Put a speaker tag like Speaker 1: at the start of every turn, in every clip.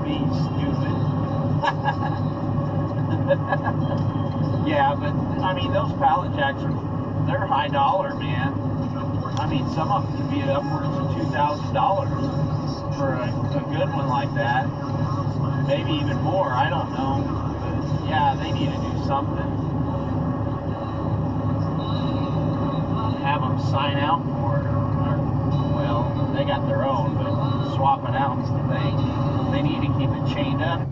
Speaker 1: be stupid. Yeah, but I mean, those pallet jacks they're high dollar, man. I mean, some of them can be upwards of $2,000 for a good one like that. Maybe even more, I don't know. But yeah, they need to do something. Have them sign out for it, or well, they got their own, but swapping out's the thing. They need to keep it chained up.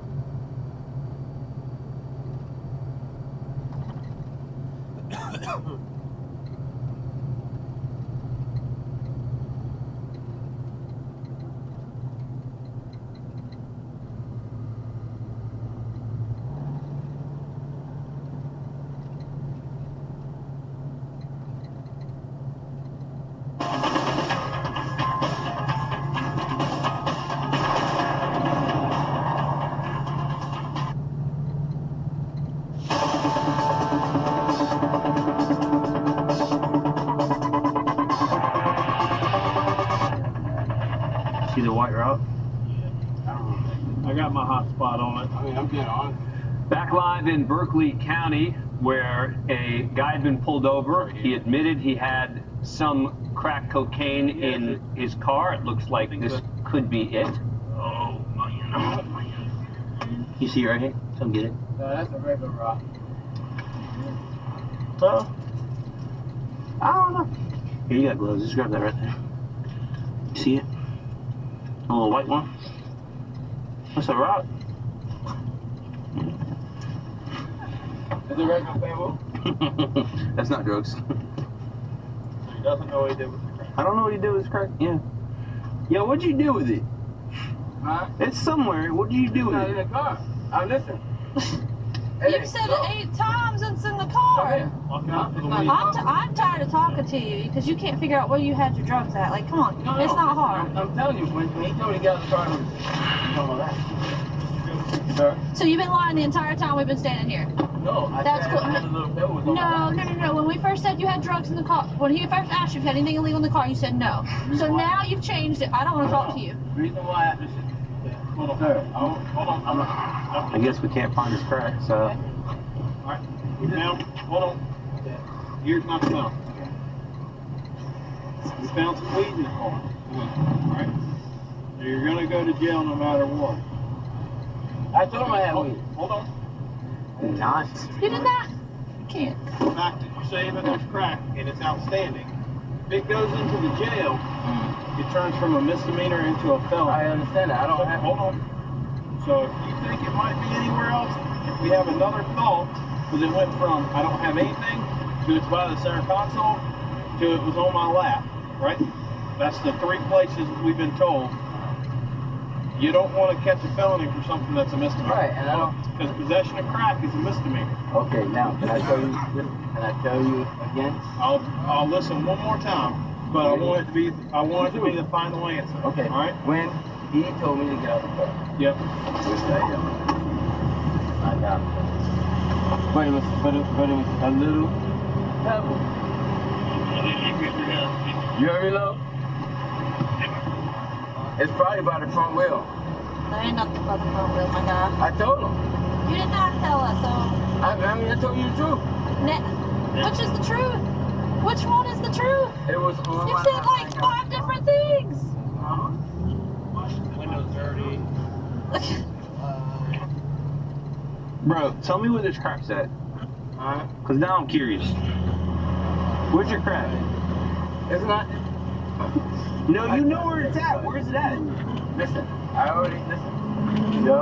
Speaker 2: See the white route?
Speaker 1: I got my hot spot on it.
Speaker 3: I mean, I'm dead on.
Speaker 2: Back live in Berkeley County, where a guy had been pulled over. He admitted he had some crack cocaine in his car. It looks like this could be it.
Speaker 1: Oh, man.
Speaker 2: You see right here? Come get it.
Speaker 3: No, that's a regular rock.
Speaker 2: So, I don't know. Here, you got gloves. Just grab that right there. You see it? A little white one. That's a rock.
Speaker 3: Is it regular bamboo?
Speaker 2: That's not drugs.
Speaker 1: So he doesn't know what he did with the crack.
Speaker 2: I don't know what he did with his crack. Yeah. Yeah, what'd you do with it?
Speaker 3: Huh?
Speaker 2: It's somewhere. What did you do
Speaker 3: It's
Speaker 2: with
Speaker 3: not
Speaker 2: it?
Speaker 3: in the car. Listen.
Speaker 4: You've said it 8 times and it's in the car. I'm tired of talking to you because you can't figure out where you had your drugs at. Like, come on, it's not hard.
Speaker 3: I'm telling you, when he told me to get out of the car, you don't know that. Sir?
Speaker 4: So you've been lying the entire time we've been standing here.
Speaker 3: No, I
Speaker 4: That's
Speaker 3: said
Speaker 4: cool.
Speaker 3: I had a little pill was on my
Speaker 4: No. When we first said you had drugs in the car, when he first asked you if you had anything illegal in the car, you said no. So now you've changed it. I don't want to talk to you.
Speaker 3: reason why hold on, sir. Hold on.
Speaker 2: I guess we can't find his crack, so.
Speaker 1: Alright, now, hold on. Here's my phone. We found some weed in the car. Alright? So you're gonna go to jail no matter what.
Speaker 3: I told him I had weed.
Speaker 1: Hold on.
Speaker 2: Not.
Speaker 4: You did that? You can't.
Speaker 1: The fact that you're saying that there's crack and it's outstanding, if it goes into the jail, it turns from a misdemeanor into a felony.
Speaker 3: I understand that. I don't have.
Speaker 1: Hold on. So if you think it might be anywhere else, if we have another thought, because it went from I don't have anything to it's by the center console to it was on my lap, right? That's the 3 places we've been told. You don't want to catch a felony for something that's a misdemeanor.
Speaker 3: Right, and I don't.
Speaker 1: Because possession of crack is a misdemeanor.
Speaker 3: Okay, now can I tell you? Can I tell you again?
Speaker 1: I'll listen one more time, but I want it to be the final answer.
Speaker 3: Okay.
Speaker 1: All right.
Speaker 3: When he told me to get out of the car,
Speaker 1: Yep.
Speaker 3: which I got it. But it was a little pebble. You heard me, love? It's probably by the front wheel.
Speaker 4: There ain't nothing but the front wheel, my guy.
Speaker 3: I told him.
Speaker 4: You did not tell us, so.
Speaker 3: I mean, I told you the truth.
Speaker 4: Which is the truth? Which one is the truth?
Speaker 3: It was on
Speaker 4: You
Speaker 3: my
Speaker 4: said like 5 different things.
Speaker 1: Windows dirty.
Speaker 2: Bro, tell me where this crack's at.
Speaker 3: Alright.
Speaker 2: Because now I'm curious. Where's your crack?
Speaker 3: It's not.
Speaker 2: No, you know where it's at. Where's it at?
Speaker 3: Listen, I already listen. Yo,